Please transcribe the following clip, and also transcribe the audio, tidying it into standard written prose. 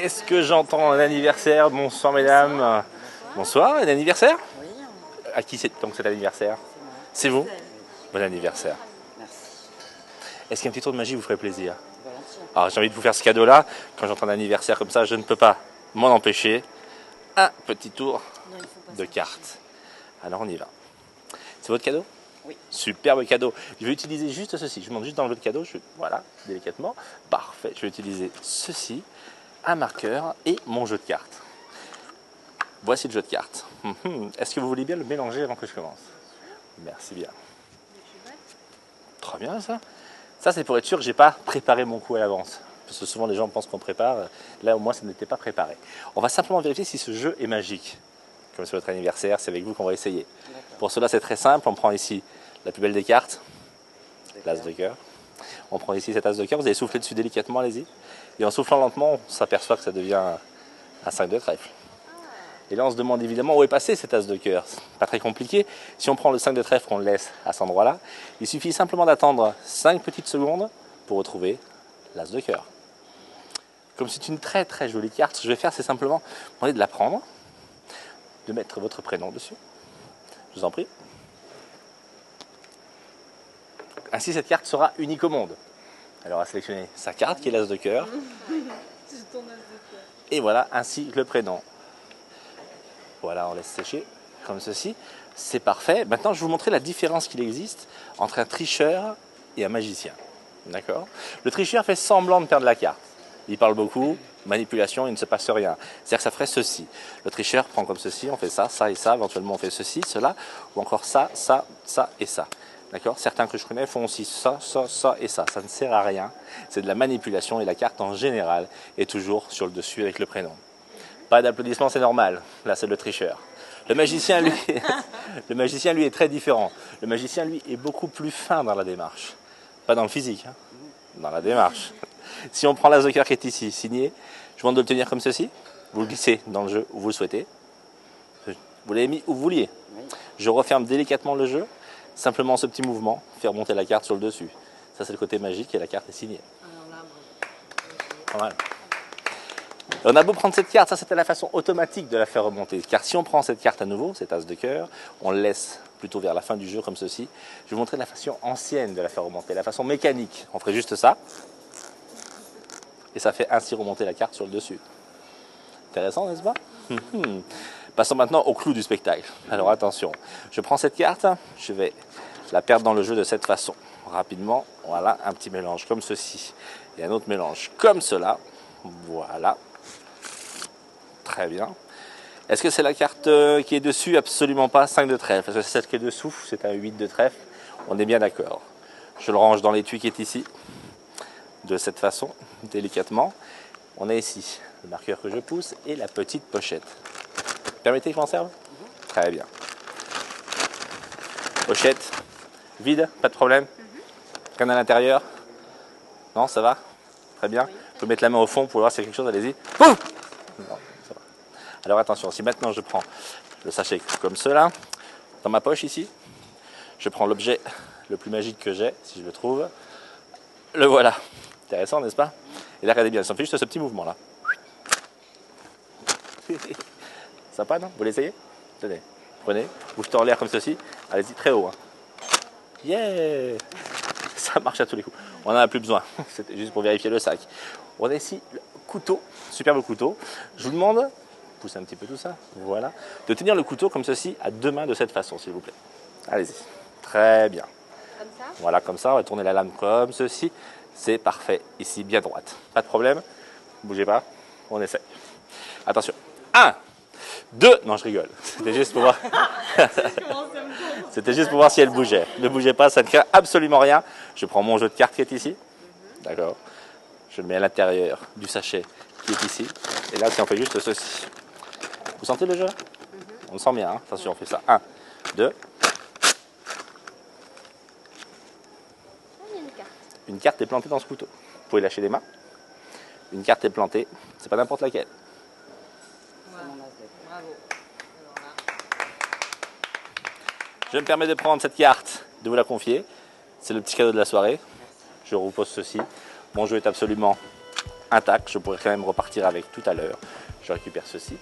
Qu'est-ce que j'entends? Un anniversaire. Bonsoir mesdames. Bonsoir, un anniversaire? Oui, À qui c'est donc cet anniversaire? C'est vous? Bon anniversaire. merci. Est-ce qu'un petit tour de magie vous ferait plaisir? Volontiers. Alors j'ai envie de vous faire ce cadeau-là. Quand j'entends un anniversaire comme ça, je ne peux pas m'en empêcher. Un petit tour Non, il faut pas de s'empêcher. cartes. Alors on y va. C'est votre cadeau? Oui. Superbe cadeau. Je vais utiliser juste ceci. Je vous montre juste dans le cadeau. Voilà, délicatement. Parfait. Je vais utiliser ceci, un marqueur et mon jeu de cartes. Voici le jeu de cartes. Est-ce que vous voulez bien le mélanger avant que je commence? Merci bien. Très bien ça. Ça c'est pour être sûr que je n'ai pas préparé mon coup à l'avance. Parce que souvent les gens pensent qu'on prépare. Là au moins ça n'était pas préparé. On va simplement vérifier si ce jeu est magique. Comme c'est votre anniversaire, c'est avec vous qu'on va essayer. Pour cela c'est très simple. On prend ici la plus belle des cartes, l'as de cœur. On prend ici cet as de cœur. Vous allez souffler dessus délicatement, allez-y. Et en soufflant lentement, on s'aperçoit que ça devient un 5 de trèfle. Et là, on se demande évidemment où est passé cet as de cœur. Pas très compliqué. Si on prend le 5 de trèfle, on le laisse à cet endroit-là. Il suffit simplement d'attendre 5 petites secondes pour retrouver l'as de cœur. Comme c'est une très très jolie carte, ce que je vais faire, c'est simplement demander de la prendre, de mettre votre prénom dessus. Je vous en prie. Ainsi, cette carte sera unique au monde. Alors, à sélectionner sa carte qui est l'as de cœur. Et voilà, ainsi le prénom. Voilà, on laisse sécher comme ceci. C'est parfait. Maintenant, je vais vous montrer la différence qu'il existe entre un tricheur et un magicien. D'accord? Le tricheur fait semblant de perdre la carte. Il parle beaucoup, manipulation, il ne se passe rien. C'est-à-dire que ça ferait ceci. Le tricheur prend comme ceci, on fait ça, ça et ça. Éventuellement, on fait ceci, cela, ou encore ça, ça, ça et ça. D'accord? Certains que je connais font aussi ça, ça, ça et ça. Ça ne sert à rien. C'est de la manipulation et la carte en général est toujours sur le dessus avec le prénom. Pas d'applaudissements, c'est normal. Là, c'est le tricheur. Le magicien, lui, est très différent. Le magicien, lui, est beaucoup plus fin dans la démarche. Pas dans le physique, hein, dans la démarche. Si on prend l'as de cœur qui est ici, signé, je vous demande de le tenir comme ceci. Vous le glissez dans le jeu où vous le souhaitez. Vous l'avez mis où vous vouliez. Je referme délicatement le jeu. Simplement ce petit mouvement, faire monter la carte sur le dessus. Ça, c'est le côté magique et la carte est signée. Pas mal. On a beau prendre cette carte, ça c'était la façon automatique de la faire remonter. Car si on prend cette carte à nouveau, cet as de cœur, on le laisse plutôt vers la fin du jeu comme ceci. Je vais vous montrer la façon ancienne de la faire remonter, la façon mécanique. On ferait juste ça. Et ça fait ainsi remonter la carte sur le dessus. Intéressant, n'est-ce pas? Passons maintenant au clou du spectacle. Alors attention, je prends cette carte, je vais la perdre dans le jeu de cette façon. Rapidement, voilà, un petit mélange comme ceci. Et un autre mélange comme cela. Voilà. Très bien. Est-ce que c'est la carte qui est dessus? Absolument pas. 5 de trèfle. Est-ce que c'est celle qui est dessous? C'est un 8 de trèfle. On est bien d'accord. Je le range dans l'étui qui est ici. De cette façon, délicatement. On a ici le marqueur que je pousse et la petite pochette. Permettez que je m'en serve? Très bien. Pochette. Vide, pas de problème. Rien à l'intérieur? Non, ça va? Très bien. Vous pouvez mettre la main au fond pour voir s'il y a quelque chose, allez-y. Non, ça va. Alors attention, si maintenant je prends le sachet comme cela, dans ma poche ici, je prends l'objet le plus magique que j'ai, si je le trouve. Le voilà. Intéressant, n'est-ce pas? Et là, regardez bien, ça me fait juste ce petit mouvement-là. Sympa, non? Vous l'essayez? Tenez, prenez, vous jetez en l'air comme ceci. Allez-y, très haut. Hein. Yeah! Ça marche à tous les coups. On n'en a plus besoin. C'était juste pour vérifier le sac. On a ici le couteau, superbe couteau. Je vous demande, poussez un petit peu tout ça, voilà, de tenir le couteau comme ceci à deux mains de cette façon, s'il vous plaît. Allez-y. Très bien. Comme ça? Voilà, comme ça, on va tourner la lame comme ceci. C'est parfait. Ici, bien droite. Pas de problème. Bougez pas. On essaye. Attention. 1, 2. Non, je rigole. C'était juste pour voir. C'était juste pour voir si elle bougeait. Ne bougez pas, ça ne craint absolument rien. Je prends mon jeu de cartes qui est ici. D'accord. Je le mets à l'intérieur du sachet qui est ici. Et là, si on fait juste ceci. Vous sentez le jeu? On le sent bien. Hein. Attention, on fait ça. 1, 2. Une carte est plantée dans ce couteau. Vous pouvez lâcher les mains. Une carte est plantée. C'est pas n'importe laquelle. Bravo. Je me permets de prendre cette carte, de vous la confier. C'est le petit cadeau de la soirée. Je vous pose ceci. Mon jeu est absolument intact. Je pourrais quand même repartir avec tout à l'heure. Je récupère ceci.